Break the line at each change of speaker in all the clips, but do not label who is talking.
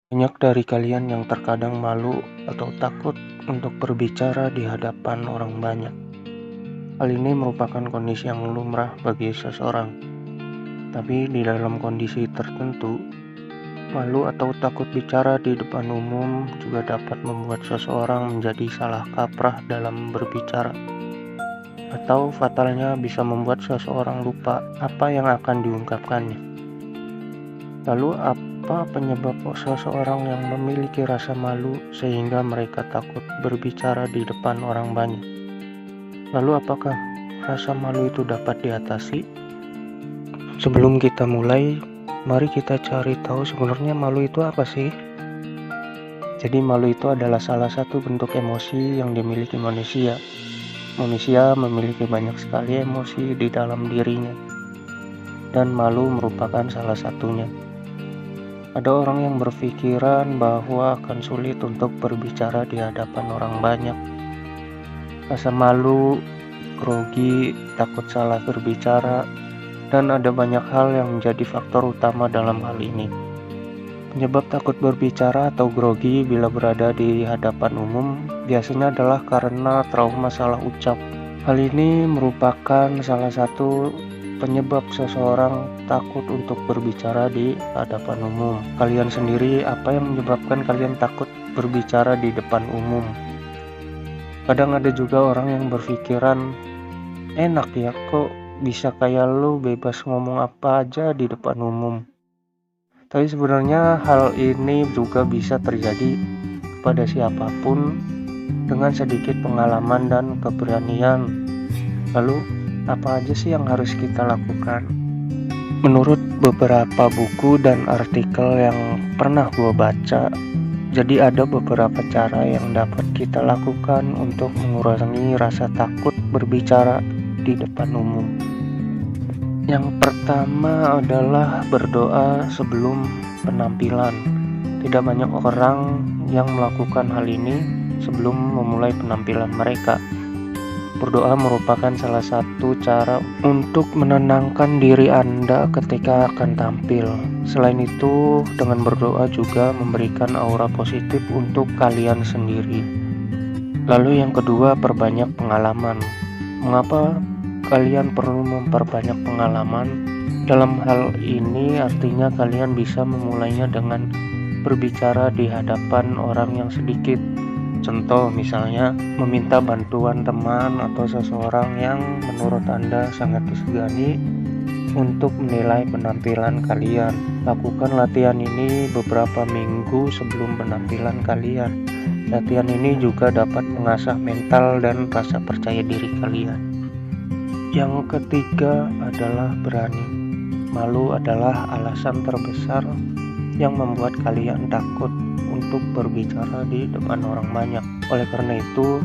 Banyak dari kalian yang terkadang malu atau takut untuk berbicara di hadapan orang banyak. Hal ini merupakan kondisi yang lumrah bagi seseorang. Tapi di dalam kondisi tertentu, malu atau takut bicara di depan umum juga dapat membuat seseorang menjadi salah kaprah dalam berbicara. Atau fatalnya bisa membuat seseorang lupa apa yang akan diungkapkannya. Lalu apa penyebab seseorang yang memiliki rasa malu sehingga mereka takut berbicara di depan orang banyak? Lalu apakah rasa malu itu dapat diatasi? Sebelum kita mulai, mari kita cari tahu sebenarnya malu itu apa sih? Jadi malu itu adalah salah satu bentuk emosi yang dimiliki manusia. Manusia memiliki banyak sekali emosi di dalam dirinya, dan malu merupakan salah satunya. Ada orang yang berpikiran bahwa akan sulit untuk berbicara di hadapan orang banyak. Rasa malu, grogi, takut salah berbicara, dan ada banyak hal yang menjadi faktor utama dalam hal ini. Penyebab takut berbicara atau grogi bila berada di hadapan umum biasanya adalah karena trauma salah ucap. Hal ini merupakan salah satu penyebab seseorang takut untuk berbicara di hadapan umum. Kalian sendiri, apa yang menyebabkan kalian takut berbicara di depan umum? Kadang ada juga orang yang berpikiran, enak ya kok bisa kayak lu bebas ngomong apa aja di depan umum. Tapi sebenarnya hal ini juga bisa terjadi kepada siapapun dengan sedikit pengalaman dan keberanian. Lalu apa aja sih yang harus kita lakukan? Menurut beberapa buku dan artikel yang pernah gue baca, jadi ada beberapa cara yang dapat kita lakukan untuk mengurangi rasa takut berbicara di depan umum. Yang pertama adalah berdoa sebelum penampilan. Tidak banyak orang yang melakukan hal ini sebelum memulai penampilan mereka. Berdoa merupakan salah satu cara untuk menenangkan diri Anda ketika akan tampil. Selain itu, dengan berdoa juga memberikan aura positif untuk kalian sendiri. Lalu yang kedua, perbanyak pengalaman. Mengapa kalian perlu memperbanyak pengalaman? Dalam hal ini artinya kalian bisa memulainya dengan berbicara di hadapan orang yang sedikit. Contoh misalnya meminta bantuan teman atau seseorang yang menurut Anda sangat disegani untuk menilai penampilan kalian. Lakukan latihan ini beberapa minggu sebelum penampilan kalian. Latihan ini juga dapat mengasah mental dan rasa percaya diri kalian. Yang ketiga adalah berani. Malu adalah alasan terbesar yang membuat kalian takut untuk berbicara di depan orang banyak. Oleh karena itu,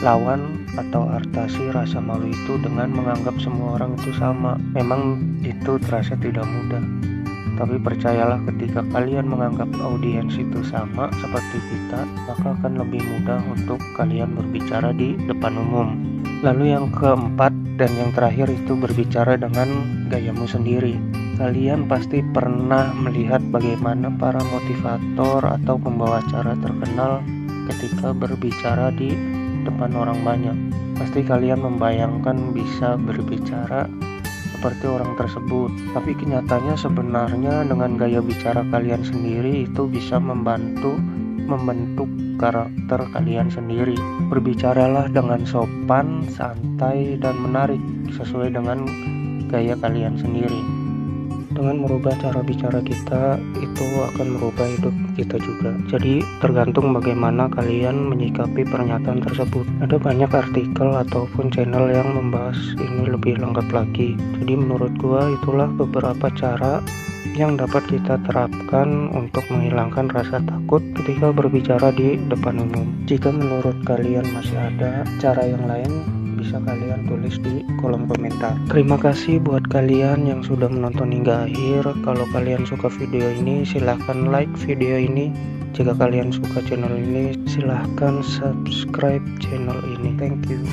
lawan atau atasi rasa malu itu dengan menganggap semua orang itu sama. Memang itu terasa tidak mudah, tapi percayalah ketika kalian menganggap audiens itu sama seperti kita, maka akan lebih mudah untuk kalian berbicara di depan umum. Lalu yang keempat dan yang terakhir itu berbicara dengan gayamu sendiri. Kalian pasti pernah melihat bagaimana para motivator atau pembawa acara terkenal ketika berbicara di depan orang banyak. Pasti kalian membayangkan bisa berbicara seperti orang tersebut. Tapi kenyataannya sebenarnya dengan gaya bicara kalian sendiri itu bisa membentuk karakter kalian sendiri. Berbicaralah dengan sopan, santai, dan menarik sesuai dengan gaya kalian sendiri. Dengan merubah cara bicara kita, itu akan merubah hidup kita juga. Jadi tergantung bagaimana kalian menyikapi pernyataan tersebut. Ada banyak artikel ataupun channel yang membahas ini lebih lengkap lagi. Jadi menurut gua itulah beberapa cara yang dapat kita terapkan untuk menghilangkan rasa takut ketika berbicara di depan umum. Jika menurut kalian masih ada cara yang lain, bisa kalian tulis di kolom komentar. Terima kasih buat kalian yang sudah menonton hingga akhir. Kalau kalian suka video ini, silahkan like video ini. Jika kalian suka channel ini, silahkan subscribe channel ini. Thank you.